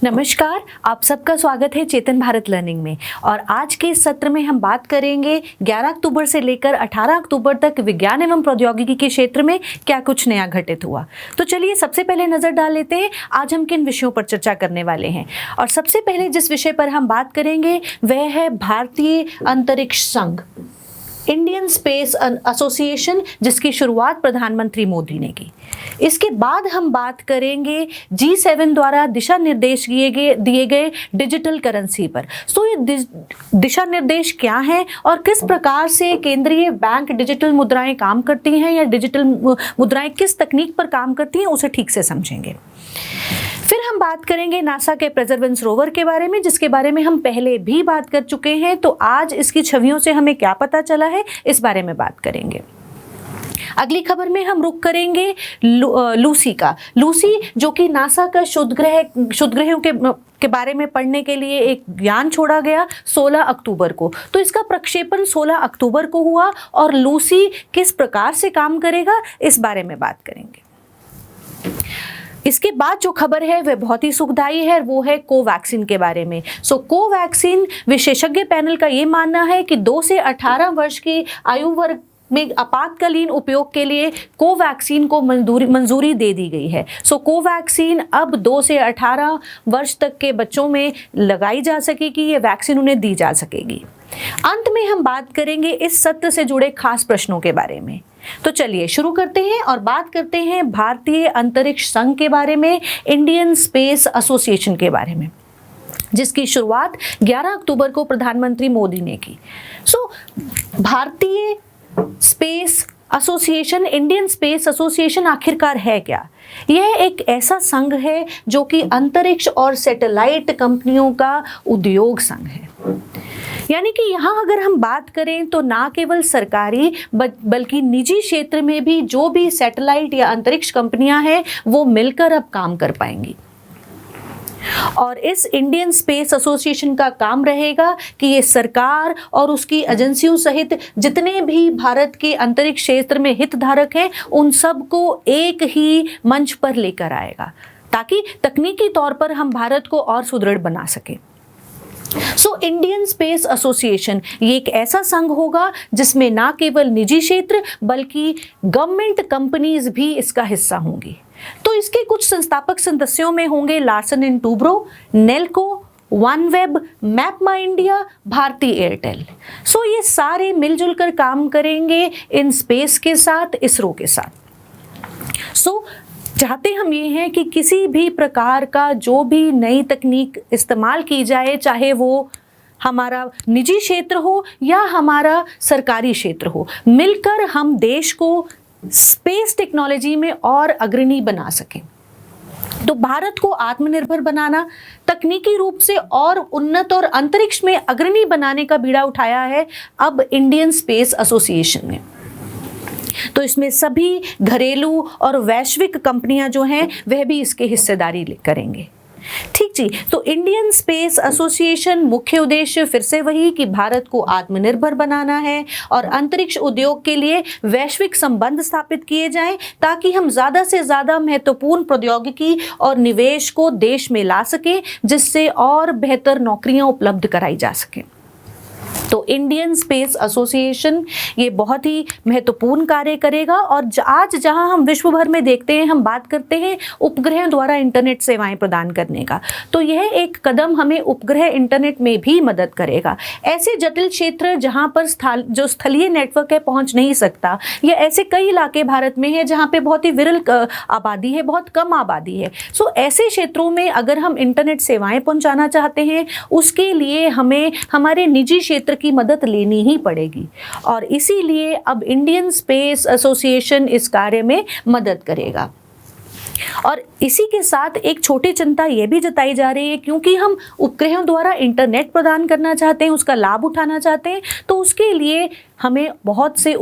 नमस्कार, आप सबका स्वागत है चेतन भारत लर्निंग में। और आज के इस सत्र में हम बात करेंगे 11 अक्टूबर से लेकर 18 अक्टूबर तक विज्ञान एवं प्रौद्योगिकी के क्षेत्र में क्या कुछ नया घटित हुआ। तो चलिए सबसे पहले नजर डाल लेते हैं आज हम किन विषयों पर चर्चा करने वाले हैं। और सबसे पहले जिस विषय पर हम बात करेंगे वह है भारतीय अंतरिक्ष संघ, इंडियन स्पेस एसोसिएशन, जिसकी शुरुआत प्रधानमंत्री मोदी ने की। इसके बाद हम बात करेंगे G7 द्वारा दिशा निर्देश दिए गए डिजिटल करेंसी पर। तो ये दिशा निर्देश क्या हैं और किस प्रकार से केंद्रीय बैंक डिजिटल मुद्राएं काम करती हैं या डिजिटल मुद्राएं किस तकनीक पर काम करती हैं, उसे ठीक से समझेंगे। फिर हम बात करेंगे नासा के परसेवरेंस रोवर के बारे में, जिसके बारे में हम पहले भी बात कर चुके हैं। तो आज इसकी छवियों से हमें क्या पता चला है, इस बारे में बात करेंगे। अगली खबर में हम रुक करेंगे लूसी का। लूसी जो कि नासा का क्षुद्रग्रहों के बारे में पढ़ने के लिए एक यान छोड़ा गया 16 अक्टूबर को। तो इसका प्रक्षेपण 16 अक्टूबर को हुआ और लूसी किस प्रकार से काम करेगा, इस बारे में बात करेंगे। इसके बाद जो खबर है वह बहुत ही सुखदायी है, वो है कोवैक्सीन के बारे में। कोवैक्सीन विशेषज्ञ पैनल का ये मानना है कि 2 से 18 वर्ष की आयु वर्ग में आपातकालीन उपयोग के लिए कोवैक्सीन को मंजूरी दे दी गई है। कोवैक्सीन अब 2 से 18 वर्ष तक के बच्चों में लगाई जा सकेगी, ये वैक्सीन उन्हें दी जा सकेगी। अंत में हम बात करेंगे इस सत्र से जुड़े खास प्रश्नों के बारे में। तो चलिए शुरू करते हैं और बात करते हैं भारतीय अंतरिक्ष संघ के बारे में, इंडियन स्पेस एसोसिएशन के बारे में, जिसकी शुरुआत 11 अक्टूबर को प्रधानमंत्री मोदी ने की। भारतीय space association, Indian space association आखिरकार है क्या? यह एक ऐसा संघ है जो कि अंतरिक्ष और सैटेलाइट कंपनियों का उद्योग संघ है। यानी कि यहाँ अगर हम बात करें तो ना केवल सरकारी बल्कि निजी क्षेत्र में भी जो भी सैटेलाइट या अंतरिक्ष कंपनियां हैं वो मिलकर अब काम कर पाएंगी। और इस इंडियन स्पेस एसोसिएशन का काम रहेगा कि ये सरकार और उसकी एजेंसियों सहित जितने भी भारत के अंतरिक्ष क्षेत्र में हितधारक हैं उन सबको एक ही मंच पर लेकर आएगा, ताकि तकनीकी तौर पर हम भारत को और सुदृढ़ बना सकें। इंडियन स्पेस एसोसिएशन ये एक ऐसा संघ होगा जिसमें ना केवल निजी क्षेत्र बल्कि गवर्नमेंट कंपनीज भी इसका हिस्सा होंगी। तो इसके कुछ संस्थापक सदस्यों में होंगे Larsen and Toubro, Nelco, OneWeb, map my India, Bharti Airtel. ये सारे मिलजुल कर काम करेंगे इन स्पेस के साथ, इसरो के साथ। चाहते हम ये हैं कि किसी भी प्रकार का जो भी नई तकनीक इस्तेमाल की जाए, चाहे वो हमारा निजी क्षेत्र हो या हमारा सरकारी क्षेत्र हो, मिलकर हम देश को स्पेस टेक्नोलॉजी में और अग्रणी बना सकें। तो भारत को आत्मनिर्भर बनाना, तकनीकी रूप से और उन्नत और अंतरिक्ष में अग्रणी बनाने का बीड़ा उठाया है अब इंडियन स्पेस एसोसिएशन ने। तो इसमें सभी घरेलू और वैश्विक कंपनियां जो हैं वह भी इसके हिस्सेदारी करेंगे। ठीक जी। तो इंडियन स्पेस एसोसिएशन मुख्य उद्देश्य फिर से वही कि भारत को आत्मनिर्भर बनाना है और अंतरिक्ष उद्योग के लिए वैश्विक संबंध स्थापित किए जाएं, ताकि हम ज़्यादा से ज़्यादा महत्वपूर्ण प्रौद्योगिकी और निवेश को देश में ला सकें, जिससे और बेहतर नौकरियां उपलब्ध कराई जा सकें। तो इंडियन स्पेस एसोसिएशन ये बहुत ही महत्वपूर्ण कार्य करेगा। और आज जहां हम विश्व भर में देखते हैं, हम बात करते हैं उपग्रह द्वारा इंटरनेट सेवाएं प्रदान करने का, तो यह एक कदम हमें उपग्रह इंटरनेट में भी मदद करेगा। ऐसे जटिल क्षेत्र जहां पर जो स्थलीय नेटवर्क है पहुंच नहीं सकता, या ऐसे कई इलाके भारत में हैं जहां पे बहुत ही विरल आबादी है, बहुत कम आबादी है। ऐसे क्षेत्रों में अगर हम इंटरनेट सेवाएं पहुंचाना चाहते हैं, उसके लिए हमें हमारे निजी क्षेत्र की मदद लेनी ही पड़ेगी। और इसीलिए अब इंडियन स्पेस एसोसिएशन इस कार्य में मदद करेगा। और इसी के साथ एक छोटी चिंता यह भी जताई जा रही है, क्योंकि हम उपग्रहों द्वारा इंटरनेट प्रदान करना चाहते हैं, उसका लाभ उठाना चाहते हैं, तो उसके लिए हमें बहुत से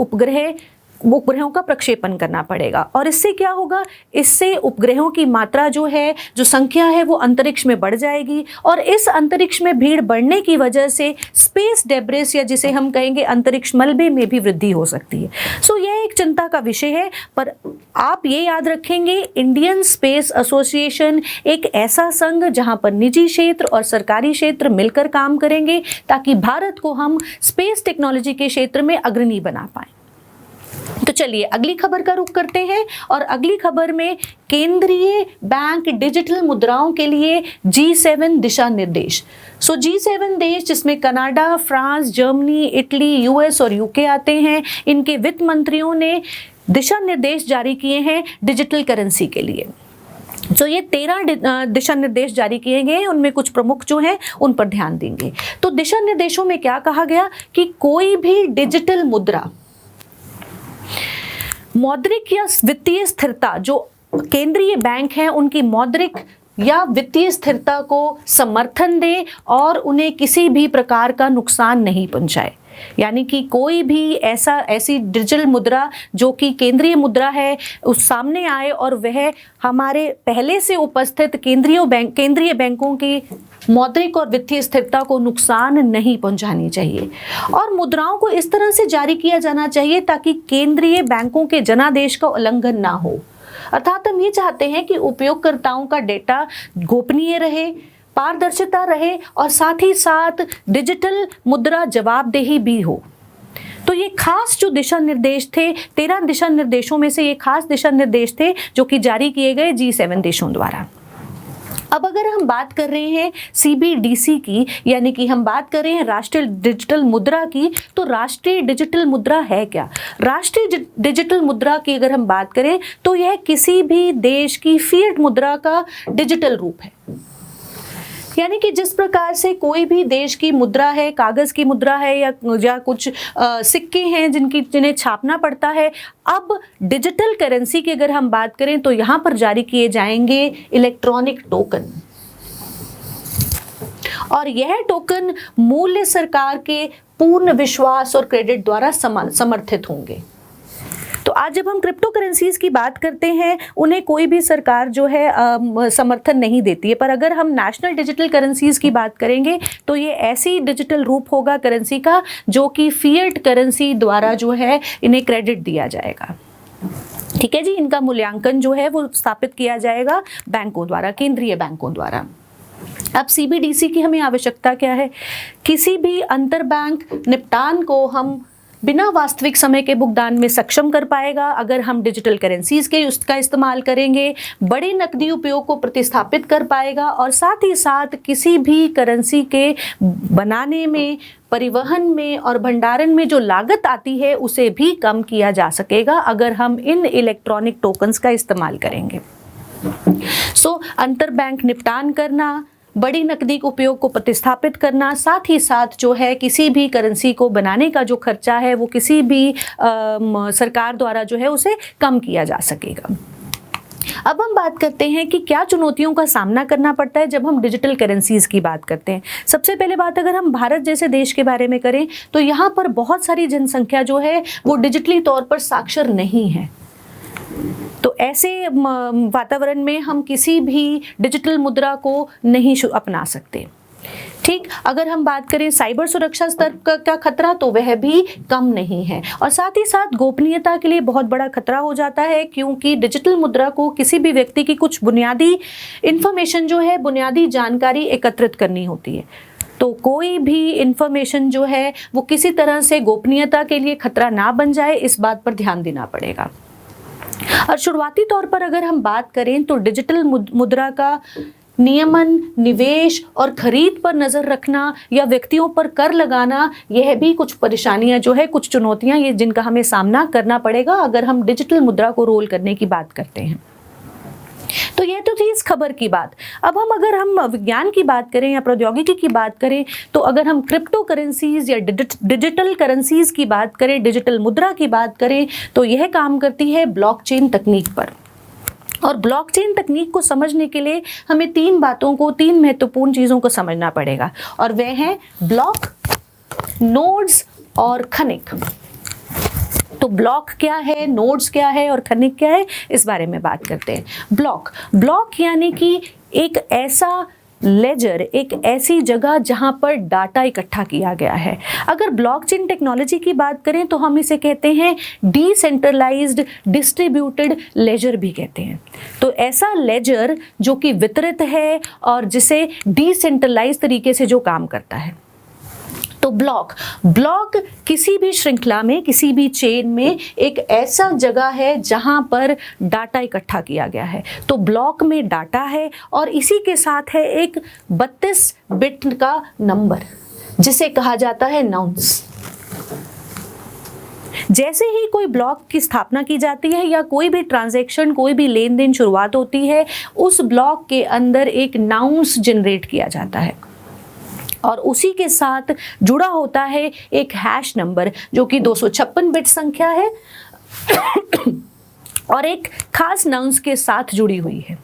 उपग्रहों का प्रक्षेपण करना पड़ेगा। और इससे क्या होगा, इससे उपग्रहों की मात्रा जो संख्या है वो अंतरिक्ष में बढ़ जाएगी। और इस अंतरिक्ष में भीड़ बढ़ने की वजह से स्पेस डेब्रिस, या जिसे हम कहेंगे अंतरिक्ष मलबे, में भी वृद्धि हो सकती है। यह एक चिंता का विषय है। पर आप ये याद रखेंगे, इंडियन स्पेस एसोसिएशन एक ऐसा संघ जहां पर निजी क्षेत्र और सरकारी क्षेत्र मिलकर काम करेंगे ताकि भारत को हम स्पेस टेक्नोलॉजी के क्षेत्र में अग्रणी बना पाएं। तो चलिए अगली खबर का रुख करते हैं, और अगली खबर में केंद्रीय बैंक डिजिटल मुद्राओं के लिए G7 दिशा निर्देश। सो G7 देश, जिसमें Canada, France, Germany, Italy, US और यूके आते हैं, इनके वित्त मंत्रियों ने दिशा निर्देश जारी किए हैं डिजिटल करेंसी के लिए। तो ये 13 दिशा निर्देश जारी किए गए, उनमें कुछ प्रमुख जो हैं उन पर ध्यान देंगे। तो दिशा निर्देशों में क्या कहा गया कि कोई भी डिजिटल मुद्रा, मौद्रिक या वित्तीय स्थिरता, जो केंद्रीय बैंक हैं उनकी मौद्रिक या वित्तीय स्थिरता को समर्थन दे और उन्हें किसी भी प्रकार का नुकसान नहीं पहुंचाए। यानी कि कोई भी ऐसी डिजिटल मुद्रा जो कि केंद्रीय मुद्रा है उस सामने आए और वह हमारे पहले से उपस्थित केंद्रीय बैंकों की मौद्रिक और वित्तीय स्थिरता को नुकसान नहीं पहुंचानी चाहिए। और मुद्राओं को इस तरह से जारी किया जाना चाहिए ताकि केंद्रीय बैंकों के जनादेश का उल्लंघन ना हो। अर्थात हम ये चाहते हैं कि उपयोगकर्ताओं का डेटा गोपनीय रहे, पारदर्शिता रहे और साथ ही साथ डिजिटल मुद्रा जवाबदेही भी हो। तो ये खास जो दिशा निर्देश थे, 13 दिशा निर्देशों में से ये खास दिशा निर्देश थे जो कि जारी किए गए G7 देशों द्वारा। अब अगर हम बात कर रहे हैं CBDC की, यानी कि हम बात कर रहे हैं राष्ट्रीय डिजिटल मुद्रा की, तो राष्ट्रीय डिजिटल मुद्रा है क्या? राष्ट्रीय डिजिटल मुद्रा की अगर हम बात करें तो यह किसी भी देश की फिएट मुद्रा का डिजिटल रूप है। यानी कि जिस प्रकार से कोई भी देश की मुद्रा है, कागज की मुद्रा है या कुछ सिक्के हैं जिन्हें छापना पड़ता है, अब डिजिटल करेंसी की अगर हम बात करें तो यहाँ पर जारी किए जाएंगे इलेक्ट्रॉनिक टोकन, और यह टोकन मूल्य सरकार के पूर्ण विश्वास और क्रेडिट द्वारा समर्थित होंगे। तो आज जब हम क्रिप्टो करेंसीज की बात करते हैं, उन्हें कोई भी सरकार जो है समर्थन नहीं देती है, पर अगर हम नेशनल डिजिटल करेंसीज की बात करेंगे तो ये ऐसी डिजिटल रूप होगा करेंसी का जो कि फिएट करेंसी द्वारा जो है इन्हें क्रेडिट दिया जाएगा। ठीक है जी, इनका मूल्यांकन जो है वो स्थापित किया जाएगा बैंकों द्वारा, केंद्रीय बैंकों द्वारा। अब CBDC की हमें आवश्यकता क्या है? किसी भी अंतरबैंक निपटान को हम बिना वास्तविक समय के भुगतान में सक्षम कर पाएगा अगर हम डिजिटल करेंसीज के उसका इस्तेमाल करेंगे, बड़े नकदी उपयोग को प्रतिस्थापित कर पाएगा और साथ ही साथ किसी भी करेंसी के बनाने में, परिवहन में और भंडारण में जो लागत आती है उसे भी कम किया जा सकेगा अगर हम इन इलेक्ट्रॉनिक टोकन्स का इस्तेमाल करेंगे। सो अंतरबैंक निपटान करना, बड़ी नकदी के उपयोग को प्रतिस्थापित करना, साथ ही साथ जो है किसी भी करेंसी को बनाने का जो खर्चा है वो किसी भी सरकार द्वारा जो है उसे कम किया जा सकेगा। अब हम बात करते हैं कि क्या चुनौतियों का सामना करना पड़ता है जब हम डिजिटल करेंसीज की बात करते हैं। सबसे पहले बात अगर हम भारत जैसे देश के बारे में करें तो यहाँ पर बहुत सारी जनसंख्या जो है वो डिजिटली तौर पर साक्षर नहीं है। तो ऐसे वातावरण में हम किसी भी डिजिटल मुद्रा को नहीं अपना सकते। ठीक, अगर हम बात करें साइबर सुरक्षा स्तर का खतरा तो वह भी कम नहीं है, और साथ ही साथ गोपनीयता के लिए बहुत बड़ा खतरा हो जाता है, क्योंकि डिजिटल मुद्रा को किसी भी व्यक्ति की कुछ बुनियादी इंफॉर्मेशन जो है, बुनियादी जानकारी एकत्रित करनी होती है। तो कोई भी इंफॉर्मेशन जो है वो किसी तरह से गोपनीयता के लिए खतरा ना बन जाए, इस बात पर ध्यान देना पड़ेगा। और शुरुआती तौर पर अगर हम बात करें तो डिजिटल मुद्रा का नियमन, निवेश और खरीद पर नजर रखना या व्यक्तियों पर कर लगाना, यह भी कुछ परेशानियां जो है, कुछ चुनौतियां ये जिनका हमें सामना करना पड़ेगा अगर हम डिजिटल मुद्रा को रोल करने की बात करते हैं। तो यह तो थी इस खबर की बात। अब अगर हम विज्ञान की बात करें या प्रौद्योगिकी की बात करें तो अगर हम क्रिप्टो करेंसीज या डिजिटल करेंसीज की बात करें, डिजिटल मुद्रा की बात करें, तो यह काम करती है ब्लॉकचेन तकनीक पर। और ब्लॉकचेन तकनीक को समझने के लिए हमें तीन महत्वपूर्ण चीज़ों को समझना पड़ेगा, और वह हैं ब्लॉक, नोड्स और खनिक। तो ब्लॉक क्या है, नोड्स क्या है और खनिक क्या है, इस बारे में बात करते हैं। ब्लॉक यानी कि एक ऐसा लेजर एक ऐसी जगह जहां पर डाटा इकट्ठा किया गया है। अगर ब्लॉकचेन टेक्नोलॉजी की बात करें तो हम इसे कहते हैं डिसेंट्रलाइज्ड डिस्ट्रीब्यूटेड लेजर भी कहते हैं। तो ऐसा लेजर जो कि वितरित है और जिसे डिसेंट्रलाइज तरीके से जो काम करता है। तो ब्लॉक किसी भी श्रृंखला में, किसी भी चेन में एक ऐसा जगह है जहां पर डाटा इकट्ठा किया गया है। तो ब्लॉक में डाटा है और इसी के साथ है एक 32 बिट का नंबर जिसे कहा जाता है नाउंस। जैसे ही कोई ब्लॉक की स्थापना की जाती है या कोई भी ट्रांजैक्शन, कोई भी लेन देन शुरुआत होती है, उस ब्लॉक के अंदर एक नाउंस जनरेट किया जाता है और उसी के साथ जुड़ा होता है एक हैश नंबर जो कि 256 बिट संख्या है और एक खास नाउंस के साथ जुड़ी हुई है।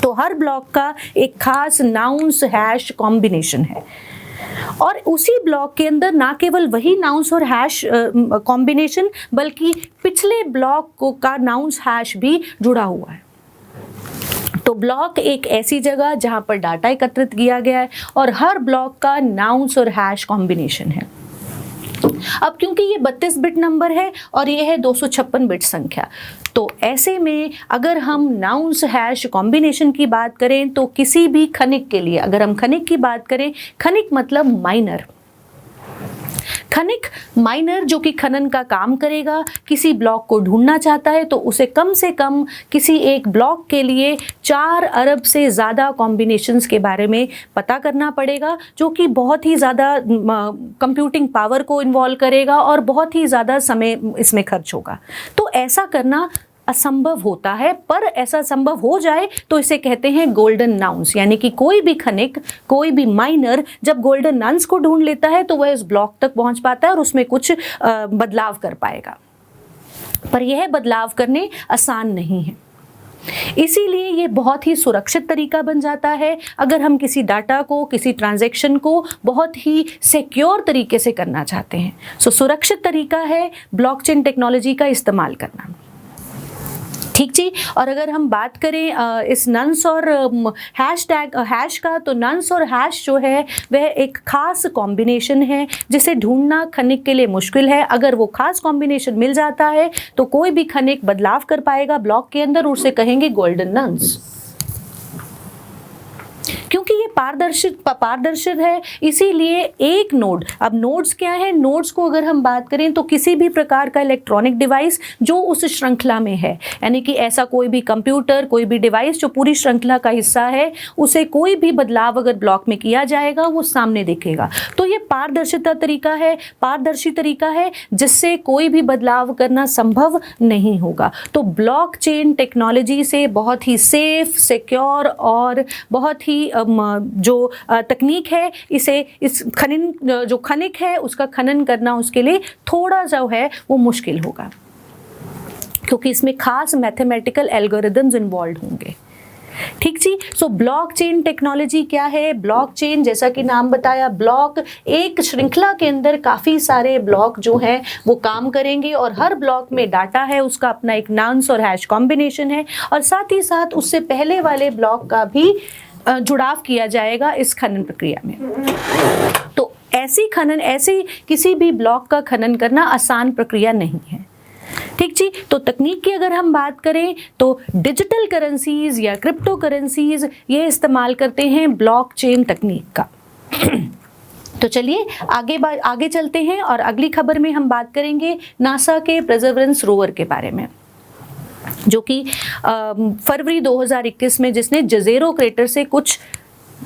तो हर ब्लॉक का एक खास नाउंस हैश कॉम्बिनेशन है और उसी ब्लॉक के अंदर ना केवल वही नाउंस और हैश कॉम्बिनेशन बल्कि पिछले ब्लॉक का नाउंस हैश भी जुड़ा हुआ है। तो ब्लॉक एक ऐसी जगह जहां पर डाटा एकत्रित किया गया है और हर ब्लॉक का नाउंस और हैश कॉम्बिनेशन है। अब क्योंकि ये 32 बिट नंबर है और ये है 256 बिट संख्या, तो ऐसे में अगर हम नाउंस हैश कॉम्बिनेशन की बात करें तो किसी भी खनिक के लिए, अगर हम खनिक की बात करें, खनिक मतलब माइनर, खनिक माइनर जो कि खनन का काम करेगा, किसी ब्लॉक को ढूंढना चाहता है तो उसे कम से कम किसी एक ब्लॉक के लिए 4 अरब से ज़्यादा कॉम्बिनेशंस के बारे में पता करना पड़ेगा, जो कि बहुत ही ज़्यादा कंप्यूटिंग पावर को इन्वॉल्व करेगा और बहुत ही ज़्यादा समय इसमें खर्च होगा। तो ऐसा करना असंभव होता है, पर ऐसा संभव हो जाए तो इसे कहते हैं गोल्डन नाउंस। यानी कि कोई भी खनिक, कोई भी माइनर जब गोल्डन नाउंस को ढूंढ लेता है तो वह उस ब्लॉक तक पहुंच पाता है और उसमें कुछ बदलाव कर पाएगा, पर यह बदलाव करने आसान नहीं है। इसीलिए ये बहुत ही सुरक्षित तरीका बन जाता है अगर हम किसी डाटा को, किसी ट्रांजैक्शन को बहुत ही सिक्योर तरीके से करना चाहते हैं। सुरक्षित तरीका है ब्लॉकचेन टेक्नोलॉजी का इस्तेमाल करना। ठीक जी। और अगर हम बात करें इस नंस और हैश का, तो नंस और हैश जो है वह एक खास कॉम्बिनेशन है जिसे ढूंढना खनिक के लिए मुश्किल है। अगर वो खास कॉम्बिनेशन मिल जाता है तो कोई भी खनिक बदलाव कर पाएगा ब्लॉक के अंदर, उसे कहेंगे गोल्डन नंस। क्योंकि ये पारदर्शित है, इसीलिए एक नोड, अब नोड्स क्या है, नोड्स को अगर हम बात करें तो किसी भी प्रकार का इलेक्ट्रॉनिक डिवाइस जो उस श्रृंखला में है, यानी कि ऐसा कोई भी कंप्यूटर, कोई भी डिवाइस जो पूरी श्रृंखला का हिस्सा है, उसे कोई भी बदलाव अगर ब्लॉक में किया जाएगा वो सामने दिखेगा। तो ये पारदर्शी तरीका है जिससे कोई भी बदलाव करना संभव नहीं होगा। तो ब्लॉकचेन टेक्नोलॉजी से बहुत ही सेफ, सिक्योर और बहुत ही जो तकनीक है, इस खनिक है उसका खनन करना उसके लिए थोड़ा जो है वो मुश्किल होगा, क्योंकि इसमें खास मैथमेटिकल एल्गोरिदम्स इन्वॉल्व होंगे। ठीक जी। सो ब्लॉकचेन टेक्नोलॉजी क्या है? ब्लॉकचेन, जैसा कि नाम बताया, ब्लॉक, एक श्रृंखला के अंदर काफ़ी सारे ब्लॉक जो हैं वो काम करेंगे और हर ब्लॉक में डाटा है, उसका अपना एक नाउंस और हैश कॉम्बिनेशन है और साथ ही साथ उससे पहले वाले ब्लॉक का भी जुड़ाव किया जाएगा इस खनन प्रक्रिया में। तो ऐसी किसी भी ब्लॉक का खनन करना आसान प्रक्रिया नहीं है। ठीक जी। तो तकनीक की अगर हम बात करें तो डिजिटल करेंसीज या क्रिप्टो करेंसीज ये इस्तेमाल करते हैं ब्लॉकचेन तकनीक का। तो चलिए आगे चलते हैं और अगली खबर में हम बात करेंगे नासा के परसेवरेंस रोवर के बारे में, जो कि फरवरी 2021 में जिसने जज़ेरो क्रेटर से कुछ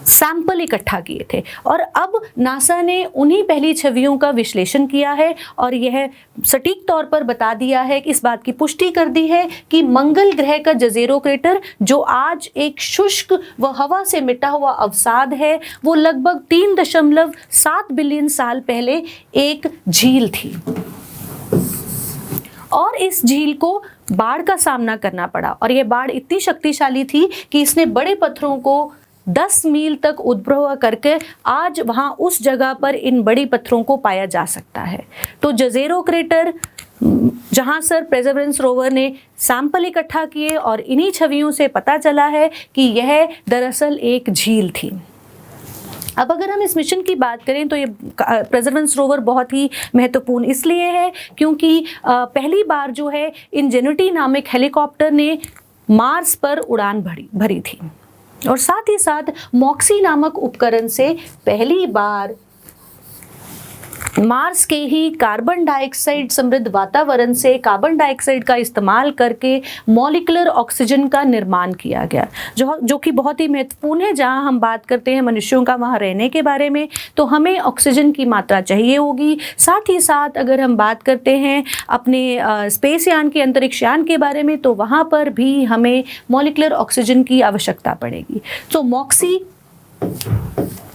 सैंपल इकट्ठा किए थे और अब नासा ने उन्हीं पहली छवियों का विश्लेषण किया है और यह सटीक तौर पर बता दिया है कि इस बात की पुष्टि कर दी है कि मंगल ग्रह का जज़ेरो क्रेटर, जो आज एक शुष्क व हवा से मिटा हुआ अवसाद है, वो लगभग 3.7 बिलियन साल पहले एक झील थी और इस झील को बाढ़ का सामना करना पड़ा और यह बाढ़ इतनी शक्तिशाली थी कि इसने बड़े पत्थरों को 10 मील तक उद्भव करके आज वहाँ उस जगह पर इन बड़ी पत्थरों को पाया जा सकता है। तो जज़ेरो क्रेटर जहां सर परसेवरेंस रोवर ने सैंपल इकट्ठा किए और इन्हीं छवियों से पता चला है कि यह दरअसल एक झील थी। अब अगर हम इस मिशन की बात करें तो ये परसेवरेंस रोवर बहुत ही महत्वपूर्ण इसलिए है क्योंकि पहली बार जो है इंजेन्युटी नामक हेलीकॉप्टर ने मार्स पर उड़ान भरी थी और साथ ही साथ मॉक्सी नामक उपकरण से पहली बार मार्स के ही कार्बन डाइऑक्साइड समृद्ध वातावरण से कार्बन डाइऑक्साइड का इस्तेमाल करके मॉलिक्यूलर ऑक्सीजन का निर्माण किया गया, जो कि बहुत ही महत्वपूर्ण है। जहां हम बात करते हैं मनुष्यों का वहां रहने के बारे में तो हमें ऑक्सीजन की मात्रा चाहिए होगी। साथ ही साथ अगर हम बात करते हैं अपने स्पेस यान के अंतरिक्ष यान के बारे में तो वहां पर भी हमें मॉलिक्यूलर ऑक्सीजन की आवश्यकता पड़ेगी। तो मॉक्सी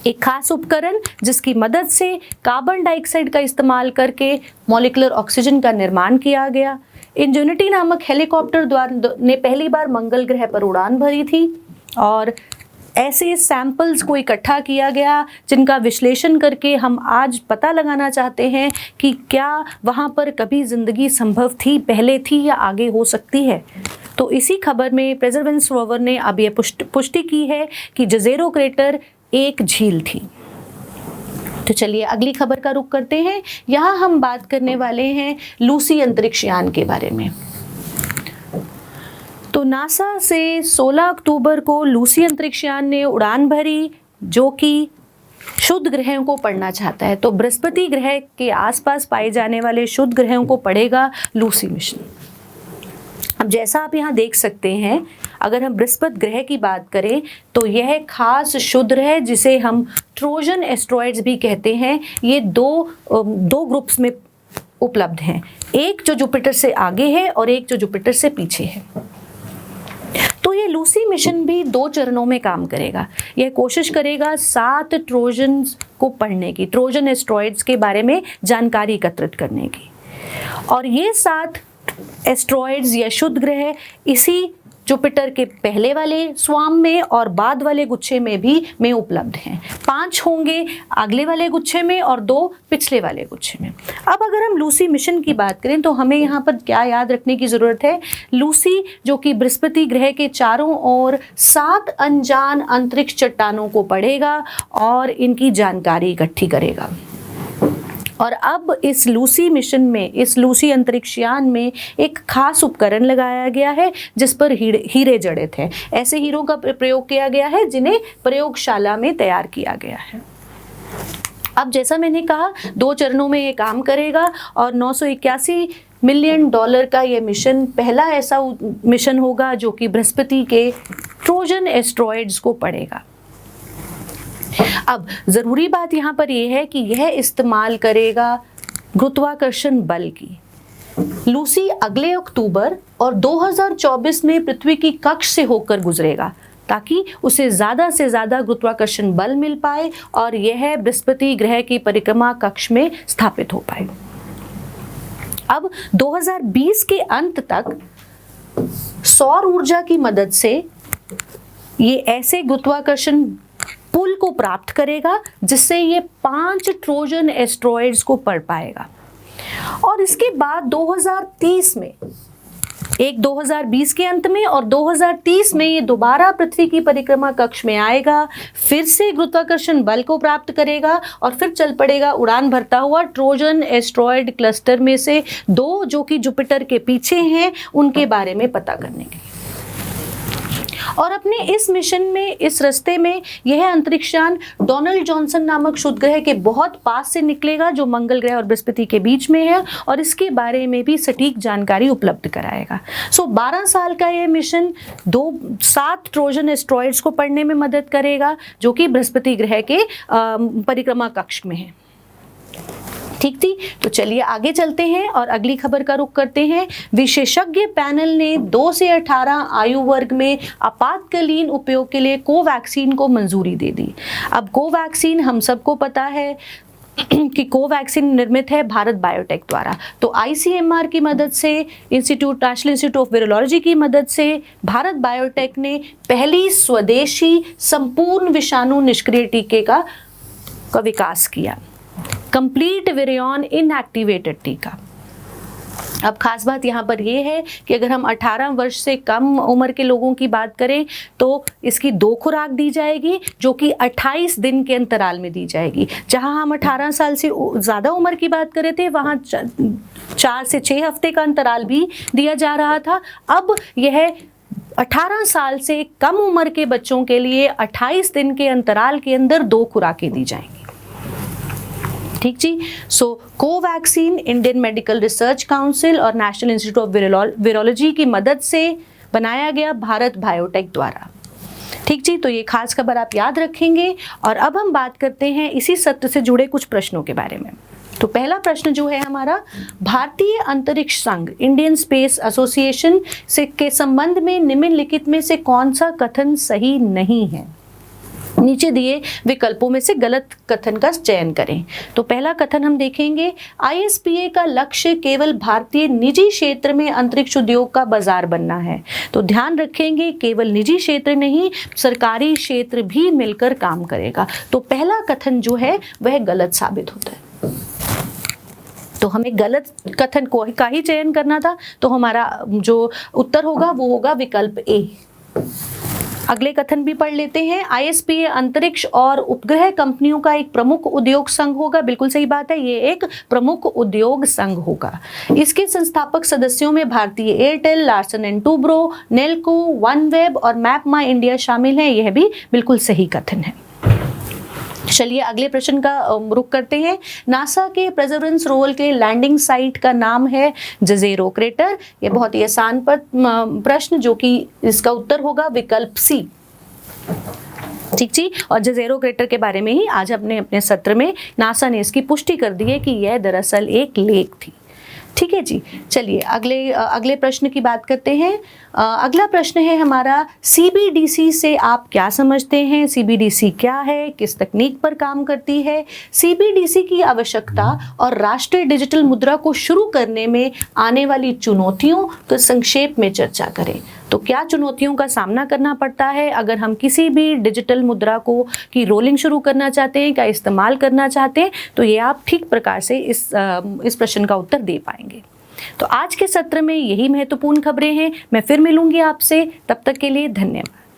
एक खास उपकरण जिसकी मदद से कार्बन डाइऑक्साइड का इस्तेमाल करके मॉलिक्यूलर ऑक्सीजन का निर्माण किया गया। इंजेन्युटी नामक हेलीकॉप्टर द्वारा ने पहली बार मंगल ग्रह पर उड़ान भरी थी और ऐसे सैंपल्स को इकट्ठा किया गया जिनका विश्लेषण करके हम आज पता लगाना चाहते हैं कि क्या वहाँ पर कभी जिंदगी संभव थी, पहले थी या आगे हो सकती है। तो इसी खबर में परसेवरेंस रोवर ने अब यह पुष्टि की है कि जज़ेरो क्रेटर एक झील थी। तो चलिए अगली खबर का रुख करते हैं। यहाँ हम बात करने वाले हैं लूसी अंतरिक्ष यान के बारे में। तो नासा से 16 अक्टूबर को लूसी अंतरिक्ष यान ने उड़ान भरी जो कि शुद्ध ग्रहों को पढ़ना चाहता है। तो बृहस्पति ग्रह के आसपास पाए जाने वाले शुद्ध ग्रहों को पढ़ेगा लूसी मिशन। अब जैसा आप यहाँ देख सकते हैं, अगर हम बृहस्पति ग्रह की बात करें तो यह खास शुद्ध है जिसे हम ट्रोजन एस्ट्रॉइड्स भी कहते हैं। ये दो ग्रुप्स में उपलब्ध हैं, एक जो जुपिटर से आगे है और एक जो जुपिटर से पीछे है। तो ये लूसी मिशन भी 2 चरणों में काम करेगा। यह कोशिश करेगा 7 ट्रोजन को पढ़ने की, ट्रोजन एस्ट्रॉइड्स के बारे में जानकारी एकत्रित करने की। और ये 7 एस्ट्रॉइड्स या शुद्ध ग्रह इसी जुपिटर के पहले वाले स्वाम में और बाद वाले गुच्छे में उपलब्ध हैं। 5 होंगे अगले वाले गुच्छे में और 2 पिछले वाले गुच्छे में। अब अगर हम लूसी मिशन की बात करें तो हमें यहाँ पर क्या याद रखने की ज़रूरत है। लूसी जो कि बृहस्पति ग्रह के चारों ओर 7 अनजान अंतरिक्ष चट्टानों को पढ़ेगा और इनकी जानकारी इकट्ठी करेगा। और अब इस लूसी मिशन में, इस लूसी अंतरिक्ष यान में एक खास उपकरण लगाया गया है जिस पर हीरे जड़ित हैं। ऐसे हीरों का प्रयोग किया गया है जिन्हें प्रयोगशाला में तैयार किया गया है। अब जैसा मैंने कहा 2 चरणों में ये काम करेगा और 981 मिलियन डॉलर का ये मिशन पहला ऐसा मिशन होगा जो कि बृहस्पति के ट्रोजन एस्ट्रॉइड्स को पढ़ेगा। अब ज़रूरी बात यहाँ पर यह है कि यह इस्तेमाल करेगा गुरुत्वाकर्षण बल की। लूसी अगले अक्टूबर और 2024 में पृथ्वी की कक्ष से होकर गुजरेगा ताकि उसे ज़्यादा से ज़्यादा गुरुत्वाकर्षण बल मिल पाए और यह बृहस्पति ग्रह की परिक्रमा कक्ष में स्थापित हो पाए। अब 2020 के अंत तक सौर ऊर्जा की मदद से ये ऐसे गुरुत्वाकर्षण पुल को प्राप्त करेगा जिससे ये 5 ट्रोजन एस्ट्रॉइड्स को पढ़ पाएगा। और इसके बाद 2030 में, एक 2020 के अंत में और 2030 में ये दोबारा पृथ्वी की परिक्रमा कक्ष में आएगा, फिर से गुरुत्वाकर्षण बल को प्राप्त करेगा और फिर चल पड़ेगा उड़ान भरता हुआ ट्रोजन एस्ट्रॉइड क्लस्टर में से 2 जो कि जुपिटर के पीछे हैं उनके बारे में पता करने के लिए। और अपने इस मिशन में, इस रास्ते में यह अंतरिक्षयान डोनाल्ड जॉनसन नामक शुद्ध ग्रह के बहुत पास से निकलेगा जो मंगल ग्रह और बृहस्पति के बीच में है और इसके बारे में भी सटीक जानकारी उपलब्ध कराएगा। 12 साल का यह मिशन 7 ट्रोजन एस्ट्रॉइड्स को पढ़ने में मदद करेगा जो कि बृहस्पति ग्रह के परिक्रमा कक्ष में है। ठीक थी। तो चलिए आगे चलते हैं और अगली खबर का रुख करते हैं। विशेषज्ञ पैनल ने 2 से 18 आयु वर्ग में आपातकालीन उपयोग के लिए कोवैक्सीन को मंजूरी दे दी। अब कोवैक्सीन हम सबको पता है कि कोवैक्सीन निर्मित है भारत बायोटेक द्वारा। तो ICMR की मदद से, नेशनल इंस्टीट्यूट ऑफ वायरोलॉजी की मदद से भारत बायोटेक ने पहली स्वदेशी संपूर्ण विषाणु निष्क्रिय टीके का विकास किया, कंप्लीट विरियन इनएक्टिवेटेड टीका। अब खास बात यहाँ पर ये है कि अगर हम 18 वर्ष से कम उम्र के लोगों की बात करें तो इसकी 2 खुराक दी जाएगी, जो कि 28 दिन के अंतराल में दी जाएगी। जहाँ हम 18 साल से ज़्यादा उम्र की बात कर रहे थे, वहाँ 4 से 6 हफ्ते का अंतराल भी दिया जा रहा था। अब यह 18 साल से कम उम्र के बच्चों के लिए 28 दिन के अंतराल के अंदर 2 खुराकें दी जाएंगी। ठीक जी। So Covaxin Indian Medical Research Council और नेशनल इंस्टीट्यूट ऑफ वायरोलॉजी की मदद से बनाया गया भारत बायोटेक द्वारा। ठीक जी, तो ये खास खबर आप याद रखेंगे। और अब हम बात करते हैं इसी सत्र से जुड़े कुछ प्रश्नों के बारे में। तो पहला प्रश्न जो है हमारा, भारतीय अंतरिक्ष संघ इंडियन स्पेस एसोसिएशन से के संबंध में निम्नलिखित में से कौन सा कथन सही नहीं है? नीचे दिए विकल्पों में से गलत कथन का चयन करें। तो पहला कथन हम देखेंगे, आईएसपीए का लक्ष्य केवल भारतीय निजी क्षेत्र में अंतरिक्ष उद्योग का बाजार बनना है। तो ध्यान रखेंगे, केवल निजी क्षेत्र नहीं, सरकारी क्षेत्र भी मिलकर काम करेगा। तो पहला कथन जो है वह गलत साबित होता है। तो हमें गलत कथन का ही चयन करना था। तो हमारा जो उत्तर होगा वो होगा विकल्प ए। अगले कथन भी पढ़ लेते हैं। आईएसपीए अंतरिक्ष और उपग्रह कंपनियों का एक प्रमुख उद्योग संघ होगा। बिल्कुल सही बात है, ये एक प्रमुख उद्योग संघ होगा। इसके संस्थापक सदस्यों में भारतीय Airtel, Larsen and Toubro, Nelco, OneWeb और मैप माई इंडिया शामिल हैं। यह भी बिल्कुल सही कथन है। चलिए अगले प्रश्न का रुख करते हैं। नासा के परसेवरेंस रोवर के लैंडिंग साइट का नाम है जज़ेरो क्रेटर। ये बहुत ही आसान प्रश्न, जो कि इसका उत्तर होगा विकल्प सी। ठीक जी। और जज़ेरो क्रेटर के बारे में ही आज अपने सत्र में नासा ने इसकी पुष्टि कर दी है कि यह दरअसल एक लेक थी। ठीक है जी। चलिए अगले प्रश्न की बात करते हैं। अगला प्रश्न है हमारा, सीबीडीसी से आप क्या समझते हैं? सीबीडीसी क्या है, किस तकनीक पर काम करती है? सीबीडीसी की आवश्यकता और राष्ट्रीय डिजिटल मुद्रा को शुरू करने में आने वाली चुनौतियों को संक्षेप में चर्चा करें। तो क्या चुनौतियों का सामना करना पड़ता है अगर हम किसी भी डिजिटल मुद्रा की रोलिंग शुरू करना चाहते हैं, का इस्तेमाल करना चाहते हैं? तो ये आप ठीक प्रकार से इस प्रश्न का उत्तर दे पाएंगे। तो आज के सत्र में यही महत्वपूर्ण खबरें हैं। मैं फिर मिलूंगी आपसे, तब तक के लिए धन्यवाद।